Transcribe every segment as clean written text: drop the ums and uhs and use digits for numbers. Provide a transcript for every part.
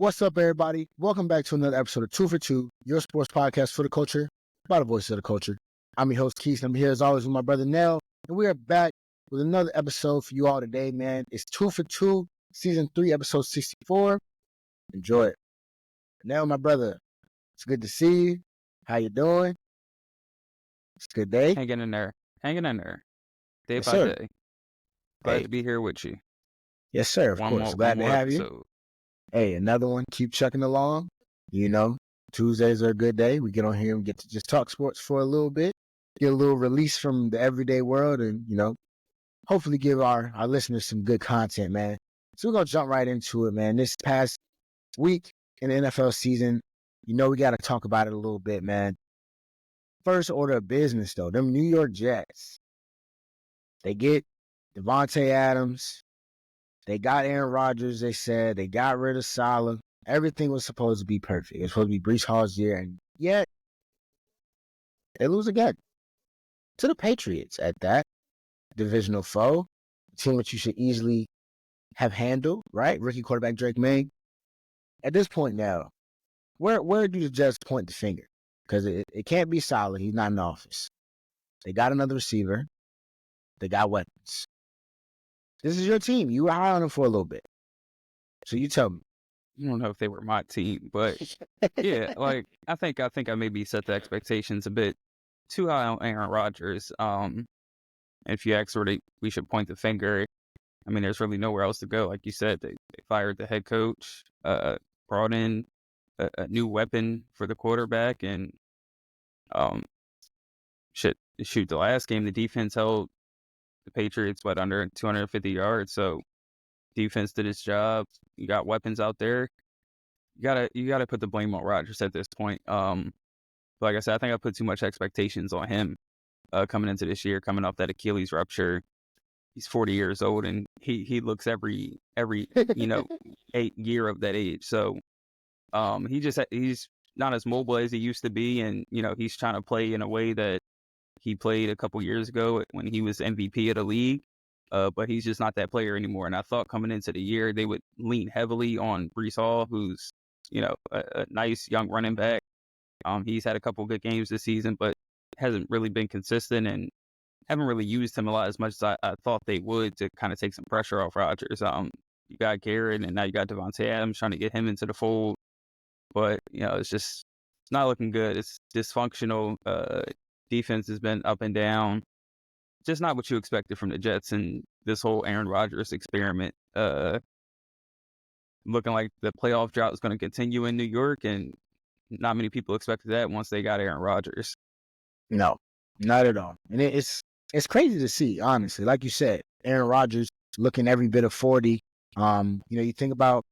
What's up, everybody? Welcome back to another episode of 2 for 2, your sports podcast for the culture, by the voice of the culture. I'm your host, Quis, and I'm here as always with my brother, Nell, and we are back with another episode for you all today, man. It's 2 for 2, Season 3, Episode 64. Enjoy it. Nell, my brother, it's good to see you. How you doing? It's a good day. Hanging in there. Day Yes, by sir. day. Glad Hey. to be here with you. Yes, sir, of course. Glad to have you. Episode. Hey, another one. Keep chucking along. You know, Tuesdays are a good day. We get on here and get to just talk sports for a little bit, get a little release from the everyday world, and, hopefully give our listeners some good content, man. So we're going to jump right into it, man. This past week in the NFL season, we got to talk about it a little bit, man. First order of business, though, them New York Jets, they get Diontae Adams. They got Aaron Rodgers, they said. They got rid of Salah. Everything was supposed to be perfect. It was supposed to be Breece Hall's year, and yet they lose again to the Patriots at that divisional foe, a team which you should easily have handled, right? Rookie quarterback Drake May. At this point now, where do the Jets point the finger? Because it can't be Salah. He's not in office. They got another receiver. They got weapons. This is your team. You were high on them for a little bit. So you tell me. I don't know if they were my team, but yeah, I think I maybe set the expectations a bit too high on Aaron Rodgers. If you ask where we should point the finger, I mean, there's really nowhere else to go. Like you said, they fired the head coach, brought in a new weapon for the quarterback, and shoot, the last game the defense held the Patriots under 250 yards. So defense did its job. You got weapons out there. You gotta put the blame on Rodgers at this point. Like I said, I think I put too much expectations on him coming into this year, coming off that Achilles rupture. He's 40 years old, and he looks every 8 year of that age. So he's not as mobile as he used to be, and he's trying to play in a way that he played a couple years ago when he was MVP of the league. But he's just not that player anymore. And I thought coming into the year, they would lean heavily on Breece Hall, who's, a nice young running back. He's had a couple good games this season, but hasn't really been consistent and haven't really used him a lot as much as I thought they would to kind of take some pressure off Rodgers. You got Garrett, and now you got Diontae Adams trying to get him into the fold. But, it's not looking good. It's dysfunctional. Defense has been up and down. Just not what you expected from the Jets and this whole Aaron Rodgers experiment. Looking like the playoff drought is going to continue in New York, and not many people expected that once they got Aaron Rodgers. No, not at all. And it's crazy to see, honestly. Like you said, Aaron Rodgers looking every bit of 40. You think about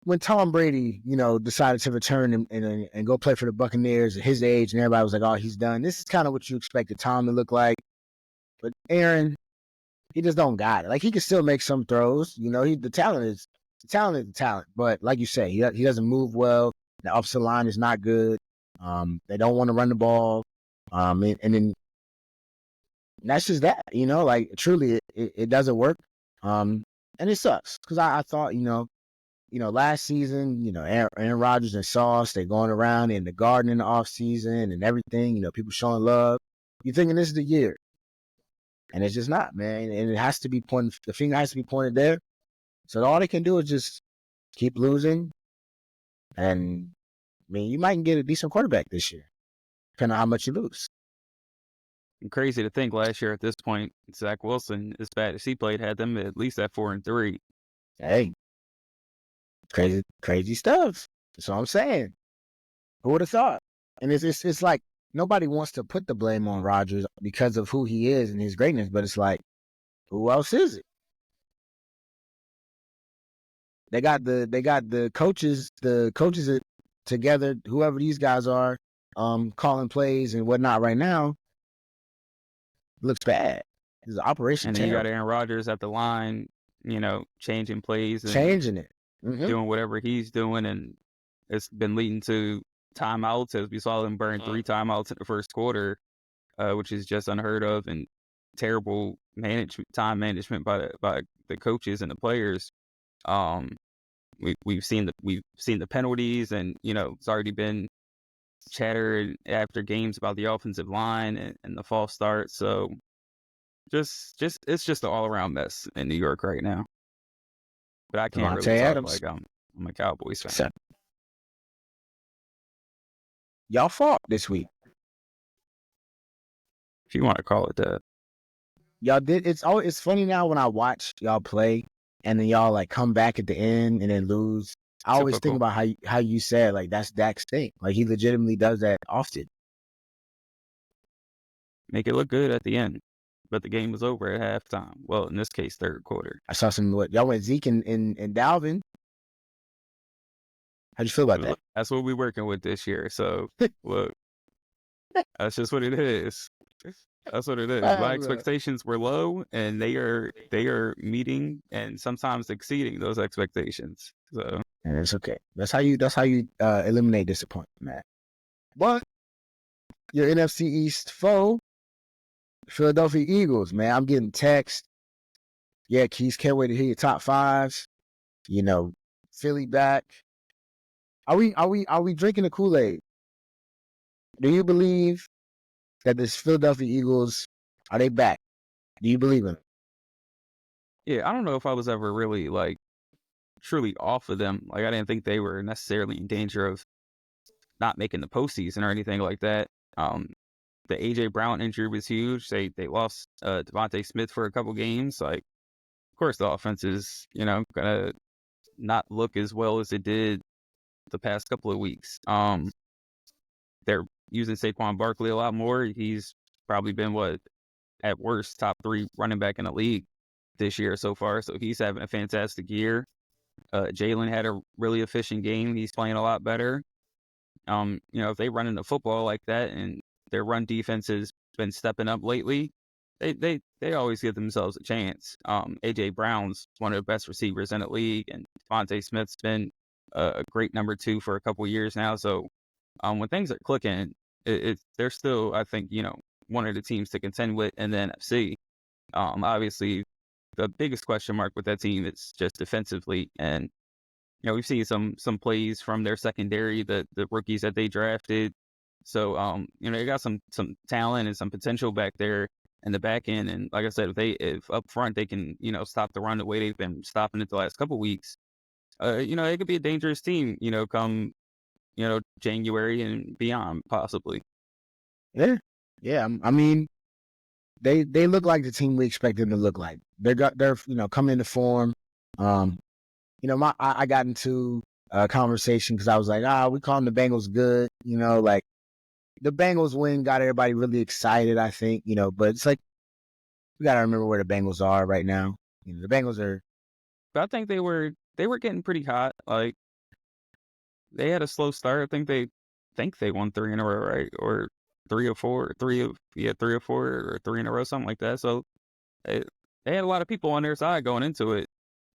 when Tom Brady, decided to return and go play for the Buccaneers at his age, and everybody was like, oh, he's done. This is kind of what you expected Tom to look like. But Aaron, he just don't got it. Like, he can still make some throws. The talent is the talent. But like you say, he doesn't move well. The offensive line is not good. They don't want to run the ball. And then that's just that, like, truly it doesn't work. And it sucks because I thought, last season, Aaron Rodgers and Sauce, they're going around in the garden in the offseason and everything, people showing love. You're thinking this is the year. And it's just not, man. And it has to be pointed, the finger has to be pointed there. So all they can do is just keep losing. And, you might get a decent quarterback this year, depending on how much you lose. And crazy to think last year at this point, Zach Wilson, as bad as he played, had them at least at 4-3. Hey, crazy stuff. That's what I'm saying. Who would have thought? And it's like nobody wants to put the blame on Rodgers because of who he is and his greatness, but it's like, who else is it? They got the coaches together, whoever these guys are, calling plays and whatnot right now. Looks bad. His operation and then terrible. You got Aaron Rodgers at the line, changing plays and changing it. Doing whatever he's doing, and it's been leading to timeouts, as we saw them burn 3 timeouts in the first quarter, which is just unheard of, and terrible time management by the coaches and the players. we've seen the penalties, and it's already been chatter after games about the offensive line and the false start. So just it's just an all around mess in New York right now. But I can't really Devontae talk Adams. like I'm a Cowboys fan. So, y'all fought this week. If you want to call it that. Y'all did. It's funny now when I watch y'all play and then y'all like come back at the end and then lose. I always think Typical. about how you said like that's Dak's thing. Like he legitimately does that often. Make it look good at the end, but the game was over at halftime. Well, in this case, third quarter. I saw some what y'all went Zeke and Dalvin. How'd you feel about that? That's what we're working with this year. So look, that's just what it is. That's what it is. My expectations were low, and they are meeting and sometimes exceeding those expectations. So And it's okay. That's how you eliminate disappointment, man. But your NFC East foe, Philadelphia Eagles, man. I'm getting texts. Yeah, Keys, can't wait to hear your top fives. Philly back. Are we drinking the Kool-Aid? Do you believe that this Philadelphia Eagles, are they back? Do you believe in it? yeah, I don't know if I was ever really like truly off of them. Like I didn't think they were necessarily in danger of not making the postseason or anything like that. The AJ Brown injury was huge. They lost Devontae Smith for a couple games. Like, of course, the offense is gonna not look as well as it did the past couple of weeks. They're using Saquon Barkley a lot more. He's probably been at worst top 3 running back in the league this year so far. So he's having a fantastic year. Jalen had a really efficient game. He's playing a lot better. If they run into football like that and their run defense has been stepping up lately, they always give themselves a chance. AJ Brown's one of the best receivers in the league, and Devontae Smith's been a great number 2 for a couple of years now. So when things are clicking, they're still, I think, one of the teams to contend with in the NFC. Obviously, the biggest question mark with that team is just defensively, and we've seen some plays from their secondary, the rookies that they drafted. So they got some talent and some potential back there in the back end. And like I said, if up front they can stop the run the way they've been stopping it the last couple of weeks, it could be a dangerous team. Come January and beyond, possibly. Yeah. I mean, they look like the team we expect them to look like. They're coming into form. I got into a conversation because I was like, we calling the Bengals good. Like the Bengals win got everybody really excited, I think, but it's like, we got to remember where the Bengals are right now. The Bengals are. But I think they were getting pretty hot. Like they had a slow start. I think they won 3 in a row, right? Or 3 or 4, 3 or 4 or 3 in a row, something like that. So they had a lot of people on their side going into it.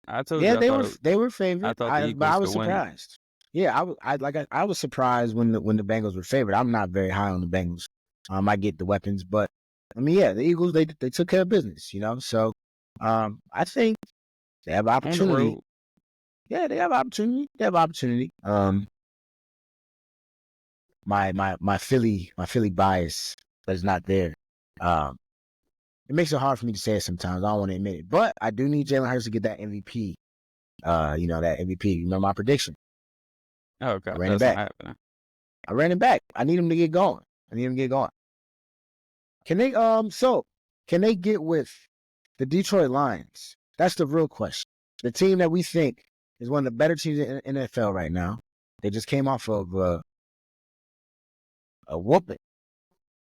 I told you, they were favored. I thought the But I Eagles was could win. surprised. Yeah, I was surprised when the Bengals were favored. I'm not very high on the Bengals. I get the weapons, but I mean, yeah, the Eagles they took care of business, So I think they have opportunity. On the road. Yeah, they have opportunity. My Philly bias is not there. It makes it hard for me to say it sometimes. I don't want to admit it, but I do need Jalen Hurts to get that MVP. That MVP. Remember my prediction? Oh God, I ran it that's back. not happening. I ran it back. I need him to get going. Can they get with the Detroit Lions? That's the real question. The team that we think is one of the better teams in the NFL right now. They just came off of a whooping.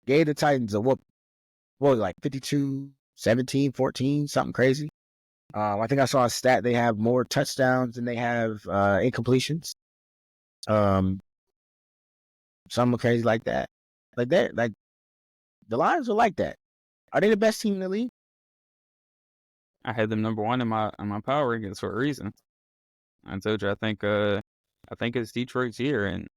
Gave the Titans a whooping. What was it, like 52, 17, 14, something crazy? I think I saw a stat. They have more touchdowns than they have incompletions. Something crazy like that. Like the Lions are like that. Are they the best team in the league? I had them number 1 in my power rankings for a reason. I told you, I think it's Detroit's year, and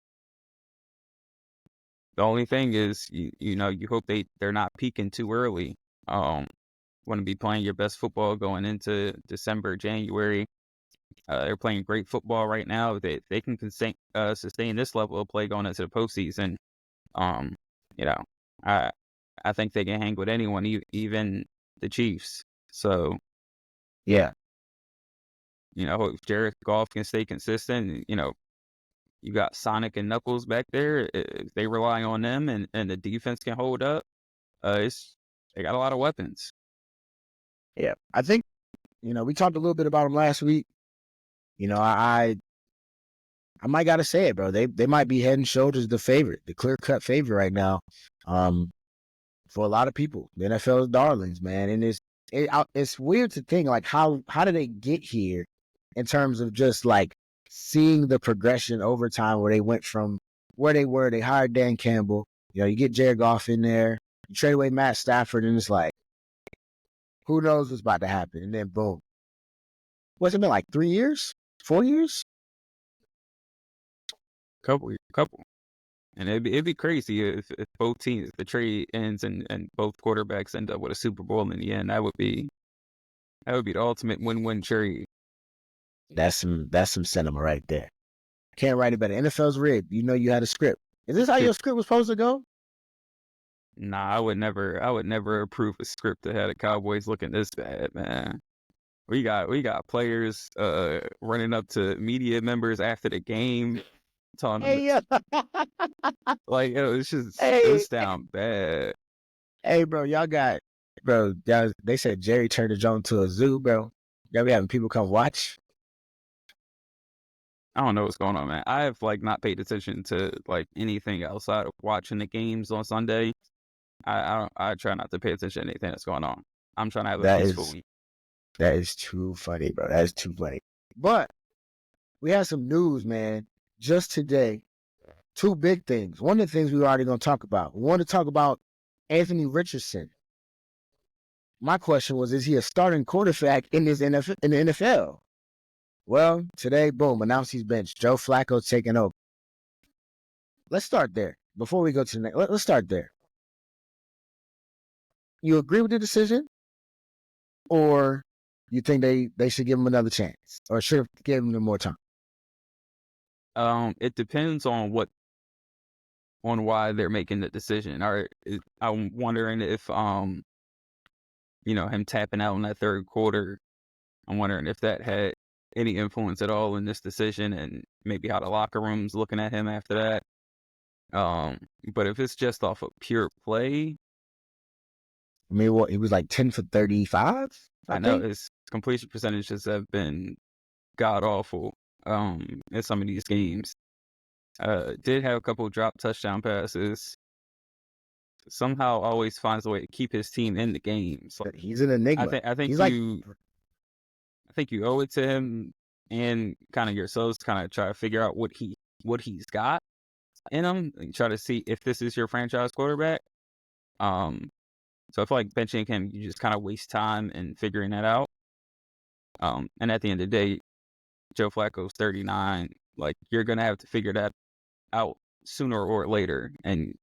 the only thing is, you hope they're not peaking too early. Want to be playing your best football going into December, January. They're playing great football right now. They can sustain this level of play going into the postseason. Um, you know, I I think they can hang with anyone, even the Chiefs. So, Yeah, if Jared Goff can stay consistent, you got Sonic and Knuckles back there. If they rely on them and the defense can hold up, they got a lot of weapons. yeah. I think we talked a little bit about them last week. I might gotta say it, bro. They might be head and shoulders the favorite, the clear cut favorite right now. For a lot of people, the NFL's darlings, man. And it's weird to think like how did they get here in terms of just like seeing the progression over time where they went from where they were. They hired Dan Campbell. You get Jared Goff in there. You trade away Matt Stafford, and it's like, who knows what's about to happen? And then boom. What's it been like 3 years? 4 years? Couple. And it'd be crazy if both teams, if the trade ends and both quarterbacks end up with a Super Bowl in the end. That would be the ultimate win-win trade. That's some cinema right there. Can't write it better. NFL's rigged. You had a script. Is this how your script was supposed to go? Nah, I would never approve a script that had the Cowboys looking this bad, man. We got players running up to media members after the game, telling them Hey, like, it's just hey, goes down bad. hey, bro, they said Jerry turned the joint to a zoo, bro. Y'all be having people come watch. I don't know what's going on, man. I have not paid attention to anything outside of watching the games on Sunday. I try not to pay attention to anything that's going on. I'm trying to have a peaceful week. That is too funny, bro. That is too funny. But we had some news, man, just today. Two big things. One of the things we were already going to talk about. We want to talk about Anthony Richardson. My question was, is he a starting quarterback in the NFL? Well, today, boom, announced he's benched. Joe Flacco taking over. Let's start there. Before we go to the next, let's start there. You agree with the decision? Or you think they should give him another chance? Or should have given him more time? It depends on why they're making the decision. I'm wondering if him tapping out in that third quarter, I'm wondering if that had any influence at all in this decision, and maybe how the locker room's looking at him after that. But if it's just off of pure play, I mean, what, he was like 10 for 35? I know his completion percentages have been god awful in some of these games. Did have a couple of drop touchdown passes. Somehow always finds a way to keep his team in the games. He's an enigma. I think you owe it to him and kind of yourselves to kind of try to figure out what he's got in him and try to see if this is your franchise quarterback. So I feel like benching him, you just kind of waste time in figuring that out. And at the end of the day, Joe Flacco's 39. You're gonna have to figure that out sooner or later, and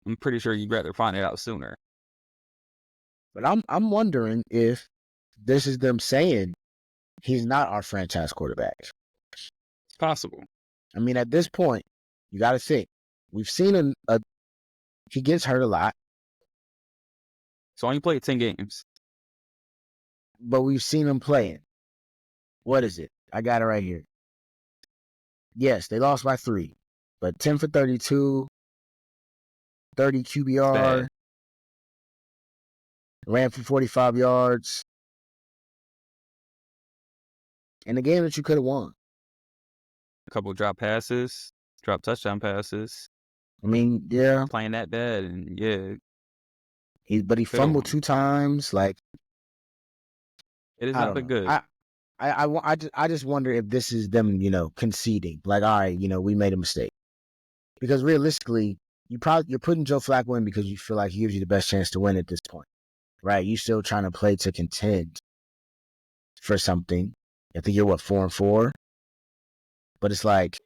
I'm pretty sure you'd rather find it out sooner. But I'm wondering if this is them saying he's not our franchise quarterback. It's possible. I mean, at this point, you got to think. We've seen he gets hurt a lot. So only played 10 games. But we've seen him playing. What is it? I got it right here. Yes, they lost by 3. But 10 for 32, 30 QBR, ran for 45 yards. In a game that you could have won. A couple of drop touchdown passes. I mean, yeah. Playing that bad, and yeah. He fumbled 2 times. It has not been good. I just wonder if this is them, conceding. All right, we made a mistake. Because realistically, you're putting Joe Flacco in because you feel like he gives you the best chance to win at this point, right? You're still trying to play to contend for something. I think you're 4-4, but it's like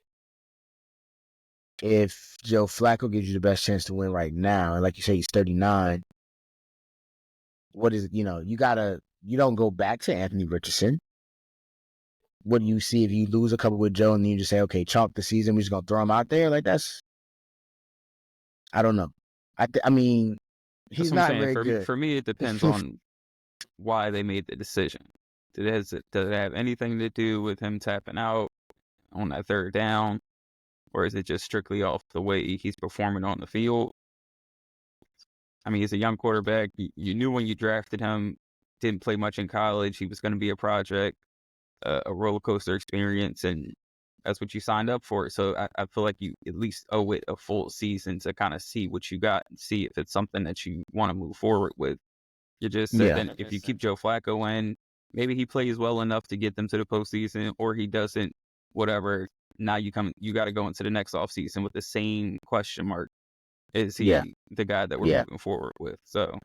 if Joe Flacco gives you the best chance to win right now, and like you say, he's 39. What is it? You don't go back to Anthony Richardson. what do you see if you lose a couple with Joe and then you just say, okay, chalk the season, we're just gonna throw him out there? Like I don't know. I mean, That's he's what I'm not saying. very good. For me, it depends on why they made the decision. Does it have anything to do with him tapping out on that third down, or is it just strictly off the way he's performing on the field? I mean, he's a young quarterback. You knew when you drafted him, didn't play much in college. He was going to be a project, a roller coaster experience, and that's what you signed up for. So I feel like you at least owe it a full season to kind of see what you got and see if it's something that you want to move forward with. You just said Yeah. then if you keep Joe Flacco in, maybe he plays well enough to get them to the postseason, or he doesn't, whatever. Now you got to go into the next offseason with the same question mark. Is Yeah. he the guy that we're Yeah. moving forward with? So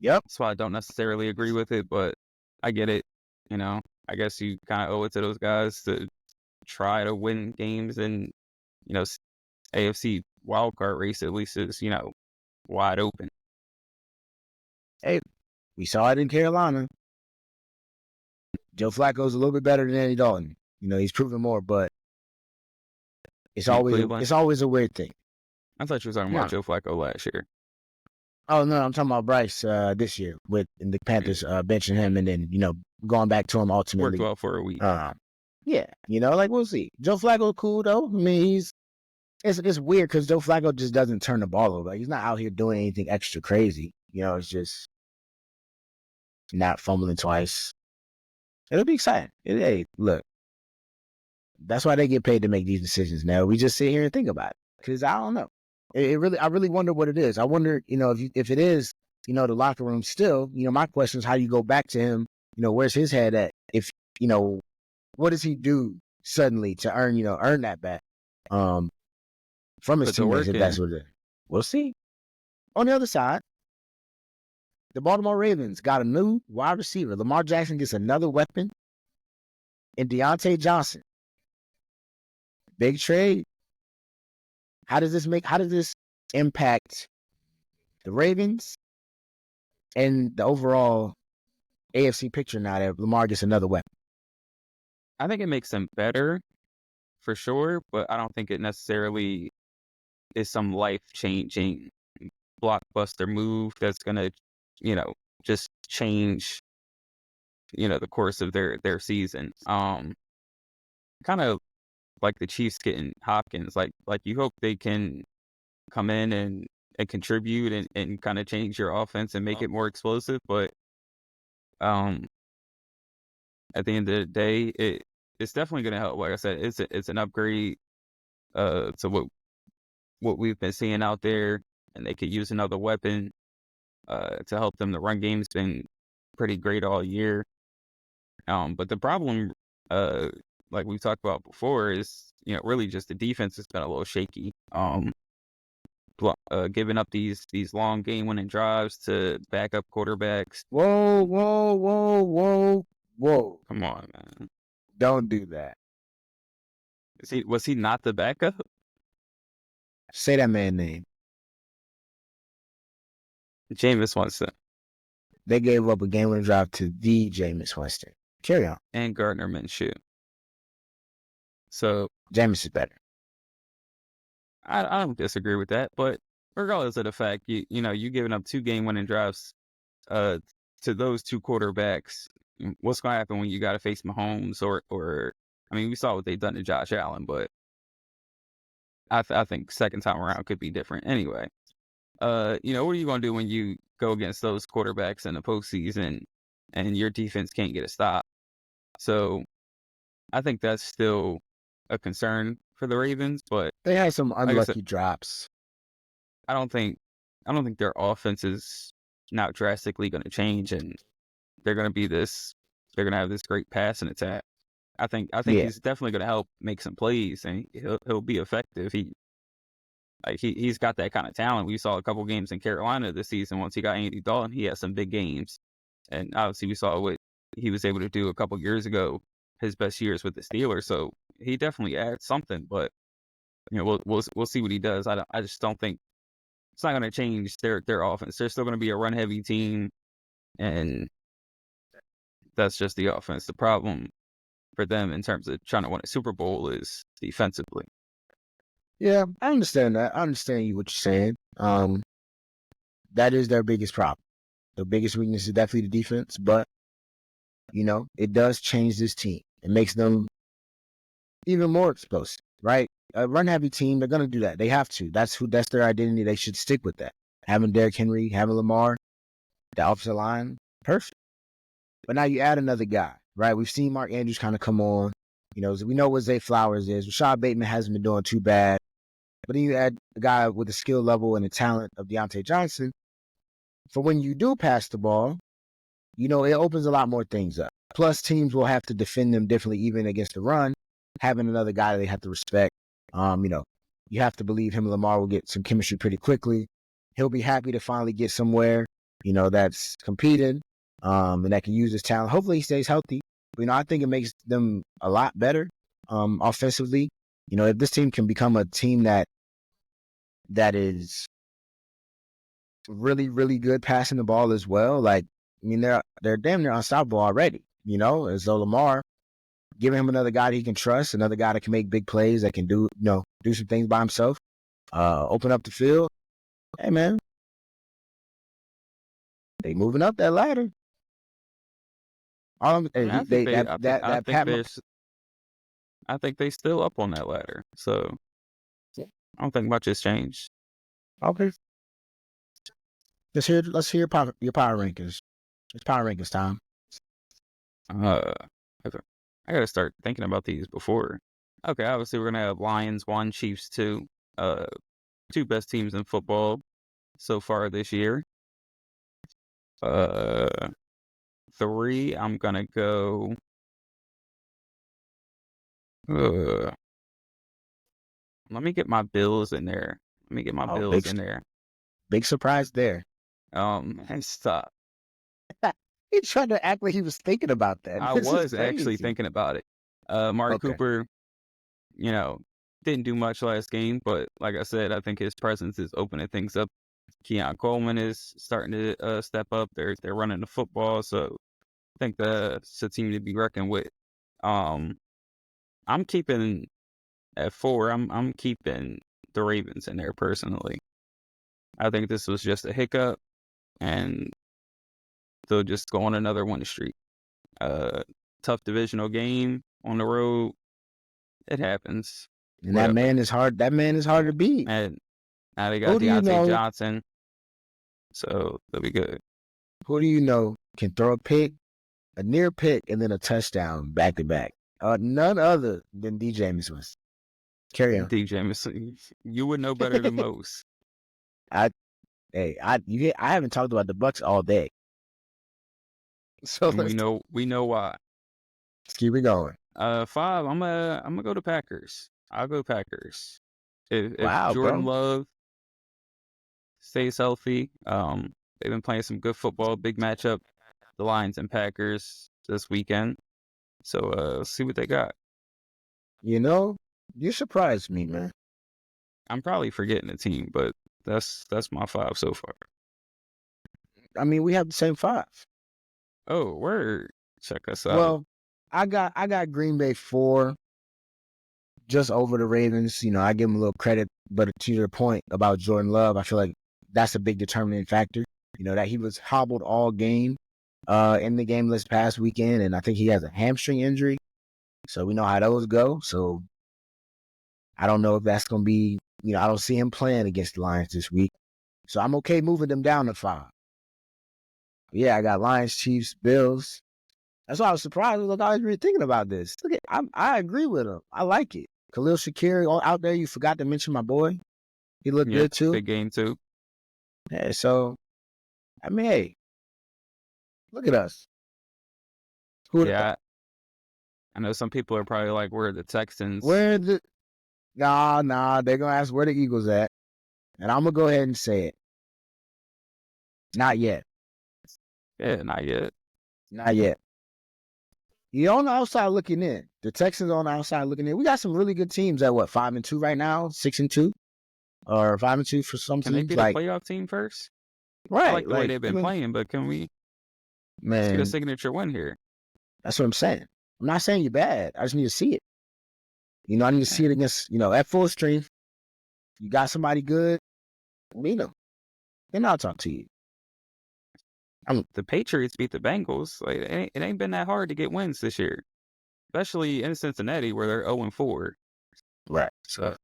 Yep. that's why I don't necessarily agree with it, but I get it. You know, I guess you kind of owe it to those guys to try to win games, and you know, AFC wildcard race at least is wide open. Hey, we saw it in Carolina. Joe Flacco's a little bit better than Andy Dalton. He's proven more, but it's In always Cleveland, it's always a weird thing. I thought you were talking about Joe Flacco last year. Oh no, I'm talking about Bryce this year with the Panthers benching him and then going back to him ultimately. Worked well for a week. Yeah, we'll see. Joe Flacco cool though. I mean, it's weird because Joe Flacco just doesn't turn the ball over. Like, he's not out here doing anything extra crazy. It's just not fumbling twice. It'll be exciting. Hey, look, that's why they get paid to make these decisions. Now we just sit here and think about it because I don't know. I really wonder what it is. I wonder, if it is, the locker room still. My question is how you go back to him. Where's his head at? If what does he do suddenly to earn that back from his teammates? If that's what it is, we'll see. On the other side, the Baltimore Ravens got a new wide receiver. Lamar Jackson gets another weapon in Diontae Johnson. Big trade. How does this impact the Ravens and the overall AFC picture now that Lamar gets another weapon? I think it makes them better for sure, but I don't think it necessarily is some life-changing blockbuster move that's gonna, just change, the course of their season. Kind of like the Chiefs getting Hopkins. Like you hope they can come in and contribute and kind of change your offense and make it more explosive. But at the end of the day, it's definitely going to help. Like I said, it's an upgrade to what we've been seeing out there, and they could use another weapon to help them. The run game's been pretty great all year. But the problem, like we talked about before, is really just the defense has been a little shaky. Giving up these long game-winning drives to backup quarterbacks. Whoa, whoa, whoa, whoa, whoa! Come on, man! Don't do that. Was he not the backup? Say that man's name. Jameis Winston. They gave up a game-winning drive to the Jameis Winston. Carry on. And Gardner Minshew. So Jameis is better. I don't disagree with that, but regardless of the fact, you giving up 2 game-winning drives to those 2 quarterbacks, what's going to happen when you got to face Mahomes or I mean, we saw what they've done to Josh Allen, but I think second time around could be different anyway. What are you going to do when you go against those quarterbacks in the postseason and your defense can't get a stop? So I think that's still a concern for the Ravens, but they had some unlucky like I said, drops. I don't think their offense is now drastically going to change, and they're going to have this great passing attack. I think he's definitely going to help make some plays, and he'll be effective. He's got that kind of talent. We saw a couple games in Carolina this season. Once he got Andy Dalton, he had some big games, and obviously we saw what he was able to do a couple years ago, his best years with the Steelers. So he definitely adds something, but we'll see what he does. I just don't think it's not going to change their offense. They're still going to be a run heavy team, and that's just the offense. The problem for them in terms of trying to win a Super Bowl is defensively. Yeah, I understand that. I understand what you're saying. That is their biggest problem. The biggest weakness is definitely the defense, but it does change this team. It makes them even more explosive, right? A run-heavy team, they're gonna do that. They have to. That's their identity. They should stick with that. Having Derrick Henry, having Lamar, the offensive line, perfect. But now you add another guy, right? We've seen Mark Andrews kind of come on. We know what Zay Flowers is. Rashad Bateman hasn't been doing too bad. But then you add a guy with the skill level and the talent of Diontae Johnson. For when you do pass the ball, it opens a lot more things up. Plus, teams will have to defend them differently, even against the run. Having another guy they have to respect. You have to believe him and Lamar will get some chemistry pretty quickly. He'll be happy to finally get somewhere, that's competing, and that can use his talent. Hopefully he stays healthy. But, I think it makes them a lot better offensively. If this team can become a team that is really, really good passing the ball as well, they're damn near unstoppable already, as though Lamar, giving him another guy that he can trust, another guy that can make big plays, that can do some things by himself, open up the field. Hey, man, they moving up that ladder. I think they still up on that ladder. So I don't think much has changed. Okay. Let's hear your power rankings. It's power rankings time. I gotta start thinking about these before. Okay, obviously we're gonna have Lions 1, Chiefs 2. Two best teams in football so far this year. 3, I'm gonna go. Let me get my Bills in there. Bills in there. Big surprise there. And stop. He tried to act like he was thinking about that. I was actually thinking about it. Mark Cooper, didn't do much last game, but like I said, I think his presence is opening things up. Keon Coleman is starting to step up. They're running the football, so I think that's a team to be reckoned with. I'm keeping at 4. I'm keeping the Ravens in there personally. I think this was just a hiccup, and they'll just go on another winning streak. Tough divisional game on the road. It happens. And that man is hard. That man is hard to beat. And now they got Diontae Johnson, so they'll be good. Who do you know can throw a pick, a near pick, and then a touchdown back to back? None other than D. Jameson. Carry on. D. Jameson, you would know better than most. I haven't talked about the Bucs all day. So we know why. Let's keep it going. 5, I'm gonna go to Packers. I'll go Packers. If wow, Jordan bro. Love stays healthy, they've been playing some good football. Big matchup, the Lions and Packers this weekend. So let's see what they got. You surprised me, man. I'm probably forgetting a team, but that's my 5 so far. I mean, we have the same 5. Oh, word. Check us out. Well, I got Green Bay 4, just over the Ravens. I give them a little credit, but to your point about Jordan Love, I feel like that's a big determining factor. That he was hobbled all game in the game this past weekend, and I think he has a hamstring injury. So we know how those go. So I don't know if that's going to be, I don't see him playing against the Lions this week. So I'm okay moving them down to 5. Yeah, I got Lions, Chiefs, Bills. That's why I was surprised. Look, I was really thinking about this. Look, I agree with him. I like it. Khalil Shakir out there. You forgot to mention my boy. He looked good too. Big game too. Yeah. So, I mean, hey, look at us. I know some people are probably like, "Where are the Texans?" Nah. They're gonna ask where the Eagles at, and I'm gonna go ahead and say it. Not yet. Yeah, not yet. Not yet. You're on the outside looking in. The Texans on the outside looking in. We got some really good teams at 5-2 right now, 6-2, or 5-2 for some teams. Can they get a playoff team first? Right. I like the way they've been playing, but can we get a signature win here? That's what I'm saying. I'm not saying you're bad. I just need to see it. I need to see it against, at full strength. You got somebody good, meet them. Then I'll talk to you. The Patriots beat the Bengals. Like it ain't been that hard to get wins this year, especially in Cincinnati where they're 0-4. Right. So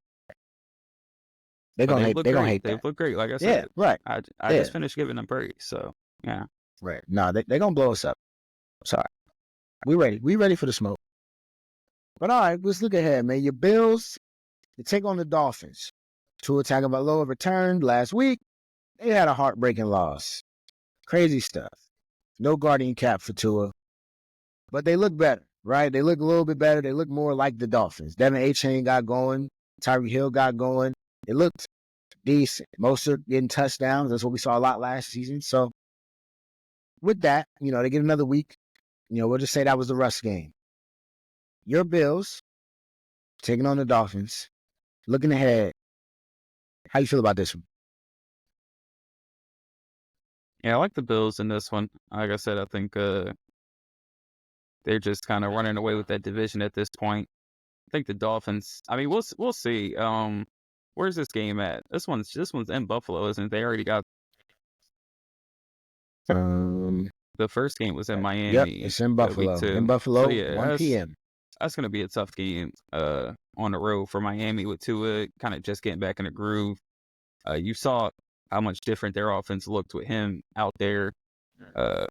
they're gonna look hate great. that. They've looked great. Like I Yeah, said, right. I just finished giving them praise. So yeah, right. No, they're gonna blow us up. Sorry, we ready. We ready for the smoke. But all right, let's look ahead, man. Your Bills, they take on the Dolphins. Tua Tagovailoa returned last week. They had a heartbreaking loss. Crazy stuff. No guardian cap for Tua. But they look better, right? They look a little bit better. They look more like the Dolphins. Devin A-Chain got going. Tyreek Hill got going. It looked decent. Mostert getting touchdowns. That's what we saw a lot last season. So with that, they get another week. We'll just say that was the Russ game. Your Bills taking on the Dolphins. Looking ahead, how you feel about this one? yeah, I like the Bills in this one. Like I said, I think they're just kind of running away with that division at this point. I think the Dolphins. I mean, we'll see. Where's this game at? This one's in Buffalo, isn't it? They already got. The first game was in Miami. Yep, it's in Buffalo. Week 2. In Buffalo, so, yeah, 1 p.m. That's going to be a tough game on the road for Miami with Tua kind of just getting back in the groove. You saw how much different their offense looked with him out there. It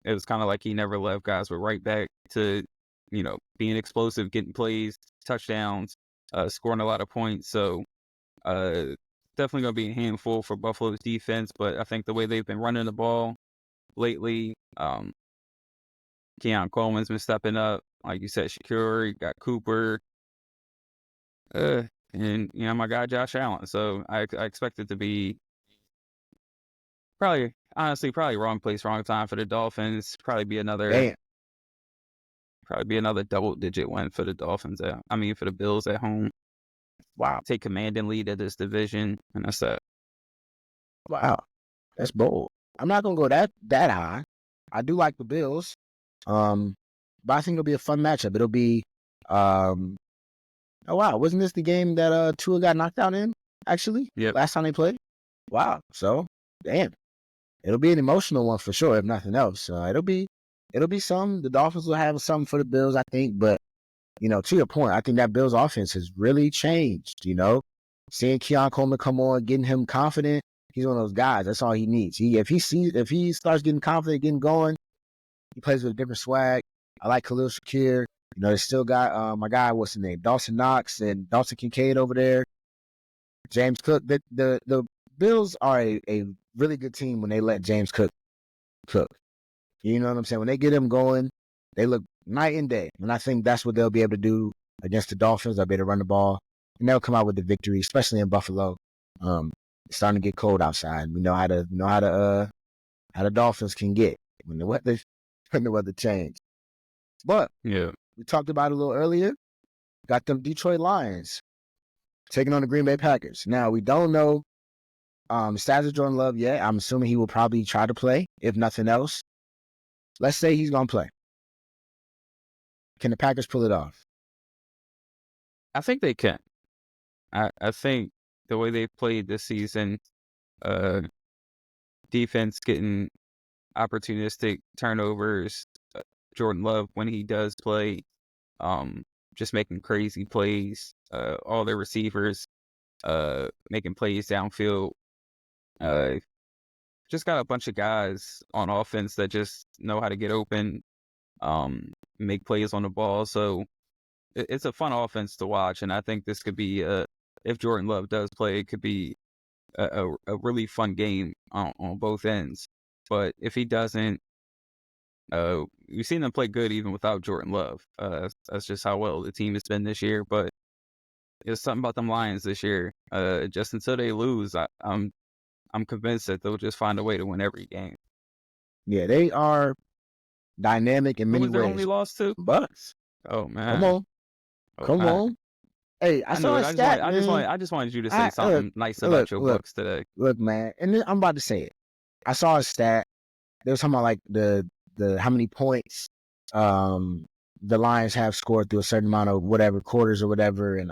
was kind of like he never left. Guys were right back to, being explosive, getting plays, touchdowns, scoring a lot of points. So definitely going to be a handful for Buffalo's defense. But I think the way they've been running the ball lately, Keon Coleman's been stepping up. Like you said, Shakur, you got Cooper, and my guy Josh Allen. So I expect it to be probably wrong place, wrong time for the Dolphins. Probably be another double-digit win for the Dolphins. For the Bills at home. Wow, take command and lead of this division, and that's that. Wow, that's bold. I'm not gonna go that high. I do like the Bills. But I think it'll be a fun matchup. It'll be, oh wow, wasn't this the game that Tua got knocked out in? Actually, last time they played. Wow, so damn, it'll be an emotional one for sure, if nothing else. It'll be some. The Dolphins will have something for the Bills, I think. But to your point, I think that Bills offense has really changed. Seeing Keon Coleman come on, getting him confident. He's one of those guys. That's all he needs. If he starts getting confident, getting going, he plays with a different swag. I like Khalil Shakir. They still got my guy, what's his name? Dawson Knox and Dawson Kincaid over there. James Cook. The Bills are a really good team when they let James Cook cook. You know what I'm saying? When they get him going, they look night and day. And I think that's what they'll be able to do against the Dolphins. They'll be able to run the ball. And they'll come out with the victory, especially in Buffalo. It's starting to get cold outside. We know how the Dolphins can get when the weather changes. But yeah, we talked about it a little earlier. Got them Detroit Lions taking on the Green Bay Packers. Now we don't know the status of Jordan Love yet. I'm assuming he will probably try to play, if nothing else. Let's say he's gonna play. Can the Packers pull it off? I think they can. I think the way they've played this season, defense getting opportunistic turnovers, Jordan Love when he does play, just making crazy plays, all their receivers making plays downfield. Just got a bunch of guys on offense that just know how to get open, make plays on the ball. So it's a fun offense to watch, and I think this could be if Jordan Love does play, it could be a really fun game on both ends. But if he doesn't, we've seen them play good even without Jordan Love. That's just how well the team has been this year. But there's something about them Lions this year. Just until they lose, I'm convinced that they'll just find a way to win every game. Yeah, they are dynamic in many ways. Who was their only loss to? Bucks. Oh man, come on. Hey, I saw a stat. I just wanted you to say something nice about your Bucks today. Look, man, and I'm about to say it. I saw a stat. They were talking about like the how many points the Lions have scored through a certain amount of whatever quarters or whatever, and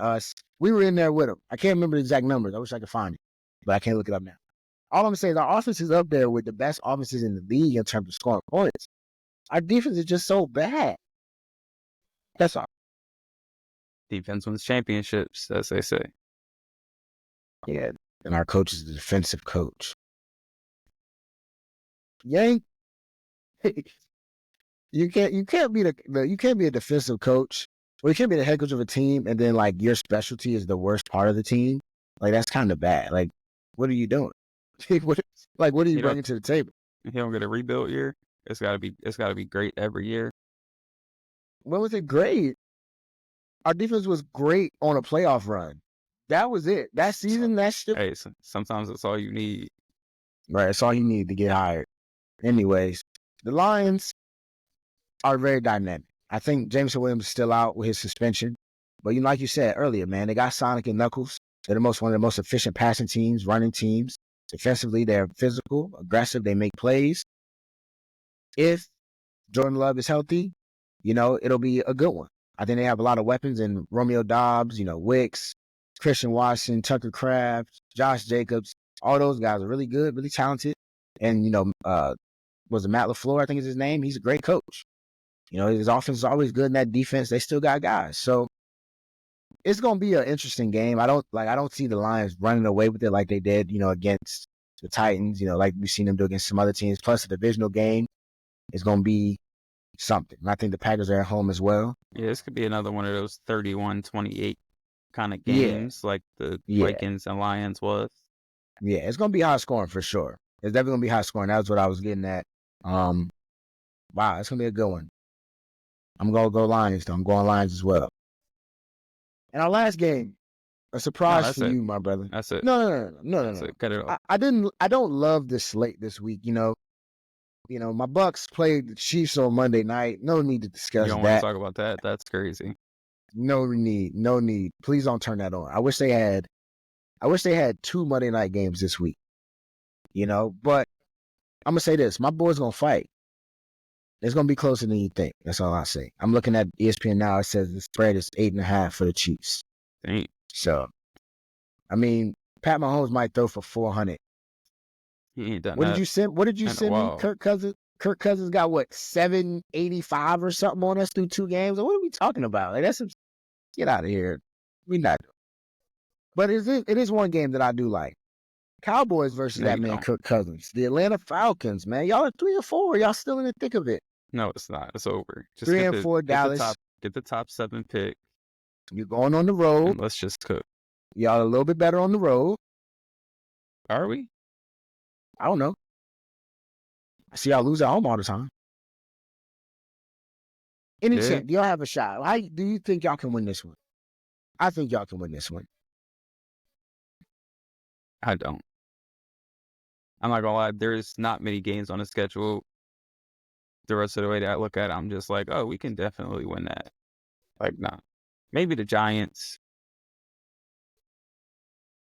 we were in there with them. I can't remember the exact numbers. I wish I could find it, but I can't look it up now. All I'm gonna say is our offense is up there with the best offenses in the league in terms of scoring points. Our defense is just so bad. That's all. Defense wins championships, as they say. Yeah, and our coach is the defensive coach. Yank. You can't be a defensive coach, or you can't be the head coach of a team, and then like your specialty is the worst part of the team. Like that's kind of bad. Like, what are you doing? what are you bringing to the table? He don't get a rebuild year. It's gotta be great every year. When was it great? Our defense was great on a playoff run. That was it. That season, that shit. Hey, sometimes that's all you need. Right, that's all you need to get hired. Anyways, the Lions are very dynamic. I think Jameson Williams is still out with his suspension. But like you said earlier, man, they got Sonic and Knuckles. They're one of the most efficient passing teams, running teams. Defensively, they're physical, aggressive. They make plays. If Jordan Love is healthy, it'll be a good one. I think they have a lot of weapons in Romeo Doubs, Wicks, Christian Watson, Tucker Kraft, Josh Jacobs. All those guys are really good, really talented. And, was it Matt LaFleur, I think is his name? He's a great coach. His offense is always good in that defense. They still got guys. So it's going to be an interesting game. I don't see the Lions running away with it like they did, against the Titans, like we've seen them do against some other teams. Plus the divisional game is going to be something. And I think the Packers are at home as well. Yeah, this could be another one of those 31-28 kind of games like the Vikings and Lions was. Yeah, it's going to be high scoring for sure. It's definitely going to be high scoring. That was what I was getting at. Wow, it's going to be a good one. I'm going to go Lions, though. I'm going Lions as well. And our last game, a surprise for you, my brother. That's it. No. That's it. Cut it off. I don't love the slate this week, my Bucks played the Chiefs on Monday night. No need to discuss that. You don't want to talk about that? That's crazy. No need. Please don't turn that on. I wish they had 2 Monday night games this week. But I'm gonna say this: my boys gonna fight. It's gonna be closer than you think. That's all I say. I'm looking at ESPN now. It says the spread is 8.5 for the Chiefs. Dang. So, I mean, Pat Mahomes might throw for 400. He ain't done What that. did you send me? Kirk Cousins got what, 785 or something on us through 2 games. What are we talking about? Like get out of here. We not. But it is one game that I do like. Cowboys versus that man Kirk Cousins. The Atlanta Falcons, man. Y'all are 3 or 4. Y'all still in the thick of it. No, it's not. It's over. Just 3 and 4 Dallas. Get the top 7 pick. You're going on the road. And let's just cook. Y'all a little bit better on the road. Are we? I don't know. I see y'all lose at home all the time. Any chance? Do y'all have a shot? How do you think y'all can win this one? I think y'all can win this one. I don't. I'm not gonna lie. There's not many games on the schedule. The rest of the way that I look at it, I'm just like, oh, we can definitely win that. Like, nah. Maybe the Giants.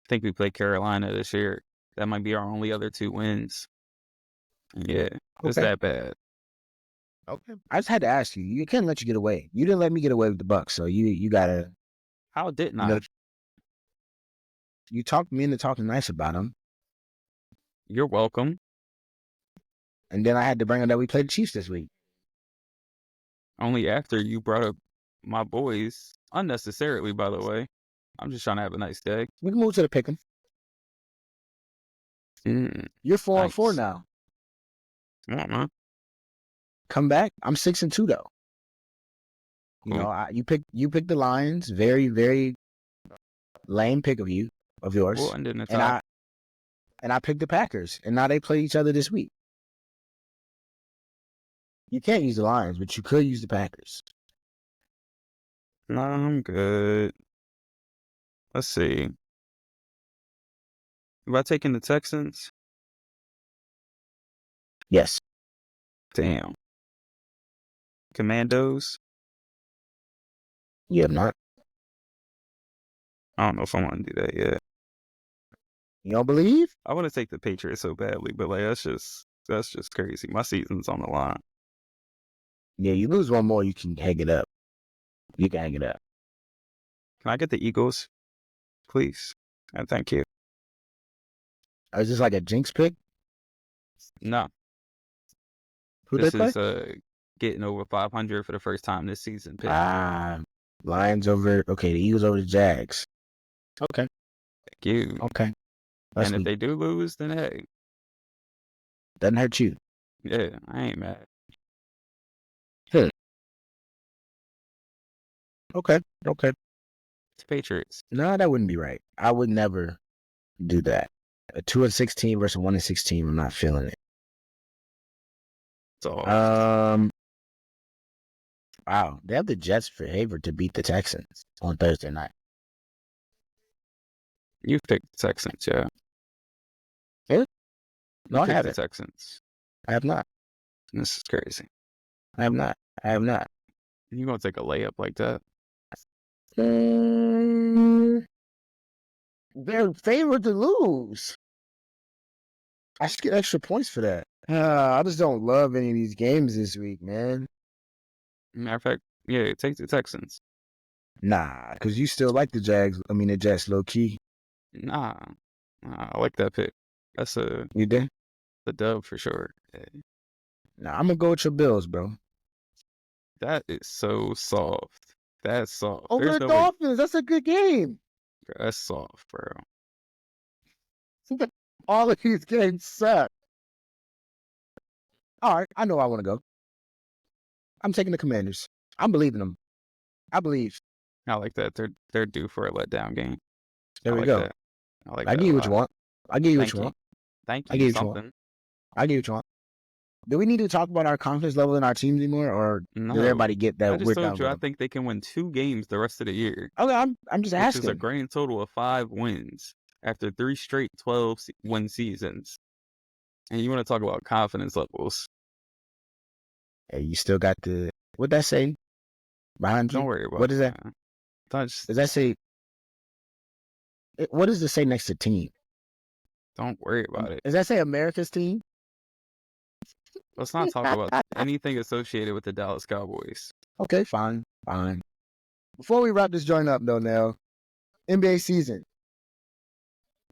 I think we play Carolina this year. That might be our only other 2 wins. Yeah, it's that bad. Okay. I just had to ask you. You can't let you get away. You didn't let me get away with the Bucks, so you gotta. How didn't I? You talked me into talking nice about them. You're welcome. And then I had to bring up that we played the Chiefs this week. Only after you brought up my boys, unnecessarily, by the way. I'm just trying to have a nice day. We can move to the pick'em. You're 4-4 now. Come on, man. Come back. I'm 6-2 though. Cool. You picked the Lions. Very, very lame pick of yours. Well, and I picked the Packers, and now they play each other this week. You can't use the Lions, but you could use the Packers. No, I'm good. Let's see. Am I taking the Texans? Yes. Damn. Commandos? You have not. I don't know if I want to do that yet. You don't believe? I want to take the Patriots so badly, but like that's just crazy. My season's on the line. Yeah, you lose one more, you can hang it up. You can hang it up. Can I get the Eagles, please? And thank you. Is this like a jinx pick? No, Who this they play? is getting over 500 for the first time this season. Pick. Lions over. Okay, the Eagles over the Jags. Okay. Thank you. Okay. That's And if sweet. they do lose, then hey, Doesn't hurt you. yeah, I ain't mad. Okay. Okay. It's Patriots. No, that wouldn't be right. I would never do that. A 2-16 versus a 1-16. I'm not feeling it. So Wow, they have the Jets favored to beat the Texans on Thursday night. you picked the Texans, yeah. Really? No, You I picked haven't. the Texans. I have not. This is crazy. I have not. I have not. You gonna take a layup like that? They're favored to lose. I should get extra points for that. I just don't love any of these games this week, man. Matter of fact, yeah, take the Texans. Nah, because you still like the Jags. I mean, the Jets, low key. Nah, I like that pick. That's You did? the dub for sure. Yeah. Nah, I'm gonna go with your Bills, bro. That is so soft. That's soft. Over There's the no way. Dolphins. That's a good game. That's soft, bro. All of these games suck. All right, I know I want to go. I'm taking the Commanders. I'm believing them. I believe. I like that. They're due for a letdown game. There I we like go. that. I like I that give a you what you lot. want. I give you what Thank you want. Thank I you. give you what you want. Something. I give you what you want. Do we need to talk about our confidence level in our team anymore, or did No. everybody get I that just we're told done you with I them? think they can win 2 games the rest of the year, Okay, I'm just which is a asking. grand total of 5 wins after 3 straight 12-win seasons. And you want to talk about confidence levels? Hey, you still got the what'd that say behind you? Don't worry about What it. is that? Man. Does that say? What does it say next to team? Don't worry about it. Does that say America's team? Let's not talk about anything associated with the Dallas Cowboys. Okay, fine. Before we wrap this joint up, though, now NBA season,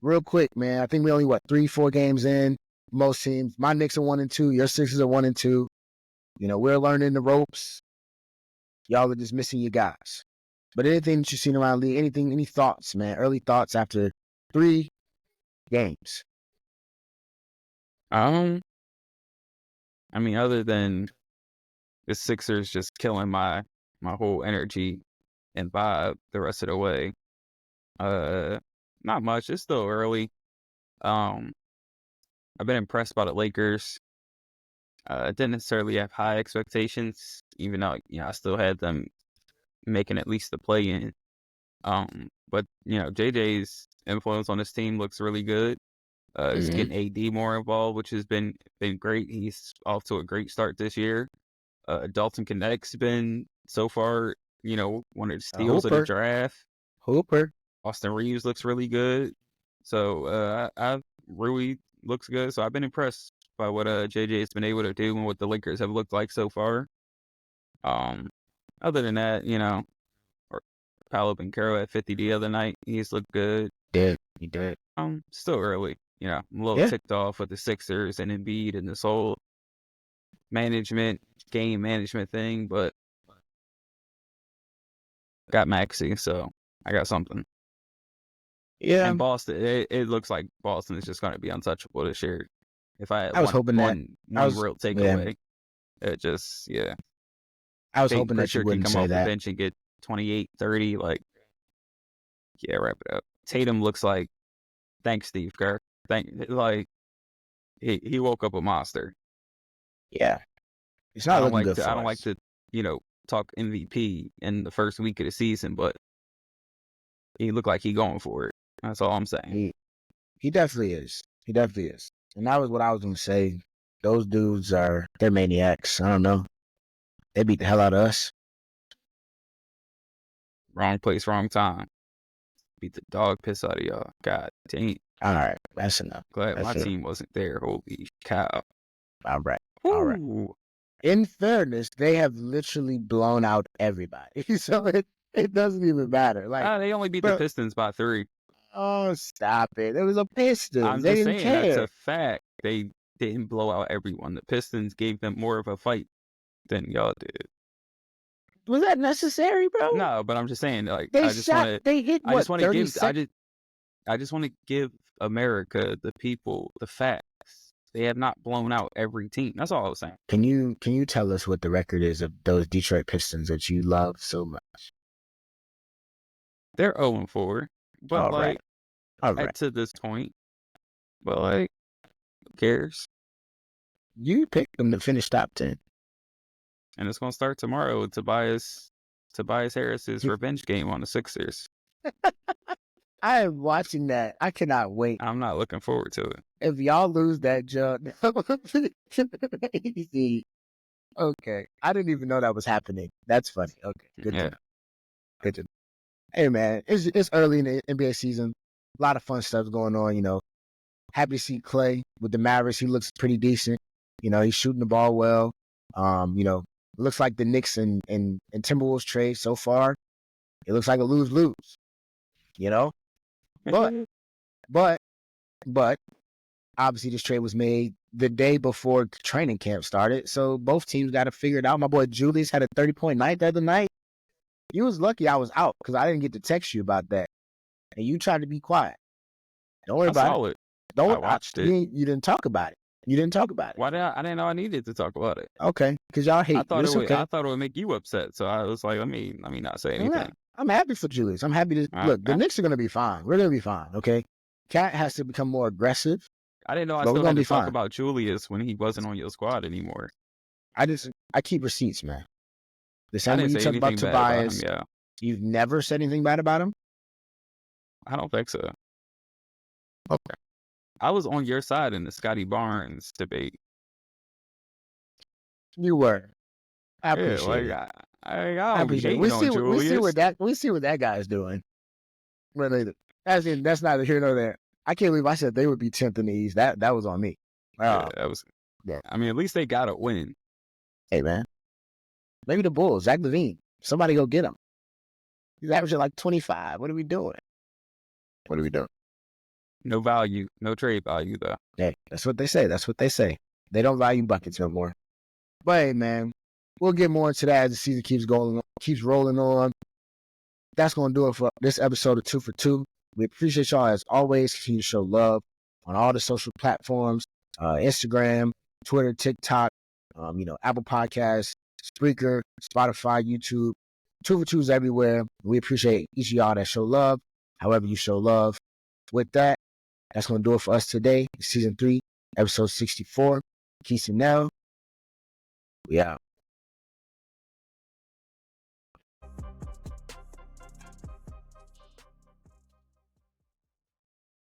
real quick, man. I think we only 3-4 games in. Most teams, my Knicks are 1-2. Your Sixers are 1-2. You know, we're learning the ropes. Y'all are just missing your guys. But anything that you've seen around the league, any thoughts, man? Early thoughts after 3 games. I mean, other than the Sixers just killing my whole energy and vibe the rest of the way, not much. It's still early. I've been impressed by the Lakers. Didn't necessarily have high expectations, even though I still had them making at least the play-in. But JJ's influence on this team looks really good. He's getting AD more involved, which has been great. He's off to a great start this year. Dalton Connect's been so far, one of the steals of the draft. Hooper. Austin Reeves looks really good. So Rui looks good. So I've been impressed by what JJ has been able to do and what the Lakers have looked like so far. Other than that, or Paolo Banchero at 50 the other night, he's looked good. He did. Still early. I'm a little ticked off with the Sixers and Embiid and this whole game management thing, but got Maxey, so I got something. Yeah. And Boston, it looks like Boston is just going to be untouchable this year. If I was hoping one real takeaway, it just, I was hoping that you Pritchard wouldn't can come say off that. the bench and get 28, 30, wrap it up. Tatum looks like, thanks, Steve Kerr. He woke up a monster. Yeah. It's not looking good for us. I don't like to, talk MVP in the first week of the season, but he looked like he going for it. That's all I'm saying. He definitely is. He definitely is. And that was what I was going to say. Those dudes they're maniacs. I don't know. They beat the hell out of us. Wrong place, wrong time. Beat the dog piss out of y'all. God dang. All right. That's enough. Glad my team wasn't there. Holy cow. All right. Ooh. in fairness, they have literally blown out everybody. So it doesn't even matter. Like, They only beat the bro, Pistons by 3. oh, stop it. It was a Pistons. I'm They just didn't saying that's care. a fact. They didn't blow out everyone. The Pistons gave them more of a fight than y'all did. Was that necessary, bro? No, but I'm just saying, like, They I just want to. they hit I what, just want to 30 give. seconds? I just want to give America, the people, the facts. They have not blown out every team. That's all I was saying. Can you tell us what the record is of those Detroit Pistons that you love so much? They're 0-4, but All right. like All right. to this point, but like, who cares? You picked them to finish top 10. And it's gonna start tomorrow with Tobias Harris's revenge game on the Sixers. I am watching that. I cannot wait. I'm not looking forward to it. If y'all lose that jump, easy. Okay. I didn't even know that was happening. That's funny. Okay. Good Yeah. to know. Good to know. Hey, man, it's early in the NBA season. A lot of fun stuff going on, you know. Happy to see Clay with the Mavericks. He looks pretty decent. You know, he's shooting the ball well. You know, looks like the Knicks and Timberwolves trade so far. It looks like a lose-lose. You know? But obviously this trade was made the day before training camp started. So both teams got to figure it out. My boy Julius had a 30-point night the other night. You was lucky I was out because I didn't get to text you about that. And you tried to be quiet. Don't worry I about saw it. it. Don't I watched it. You didn't talk about it. You didn't talk about it. Why did I didn't know I needed to talk about it. Okay, because y'all hate. I thought it's okay. I thought it would make you upset. So I was like, let me not say anything. Yeah, I'm happy for Julius. I'm happy to look. The Knicks are gonna be fine. We're gonna be fine. Okay. Cat has to become more aggressive. I didn't know I still had to talk about Julius when he wasn't on your squad anymore. I keep receipts, man. The same I way didn't you say talk about anything bad about Tobias. him, yeah. You've never said anything bad about him? I don't think so. Okay. I was on your side in the Scotty Barnes debate. You were. I appreciate it. I appreciate it. We see what that guy's doing. That's neither here nor there. I can't believe I said they would be 10th in the East. That was on me. Yeah, that was. Yeah. I mean, at least they got a win. Hey, man. Maybe the Bulls, Zach LaVine. Somebody go get him. He's averaging like 25. What are we doing? No value, no trade value, though. Hey, that's what they say. They don't value buckets no more. But hey, man, we'll get more into that as the season keeps rolling on. That's going to do it for this episode of 2 for 2. We appreciate y'all as always. Continue to show love on all the social platforms, Instagram, Twitter, TikTok, Apple Podcasts, Spreaker, Spotify, YouTube. 2 for 2 is everywhere. We appreciate each of y'all that show love, however you show love. With that, that's going to do it for us today. Season 3, episode 64. Quis and Nelly. We out.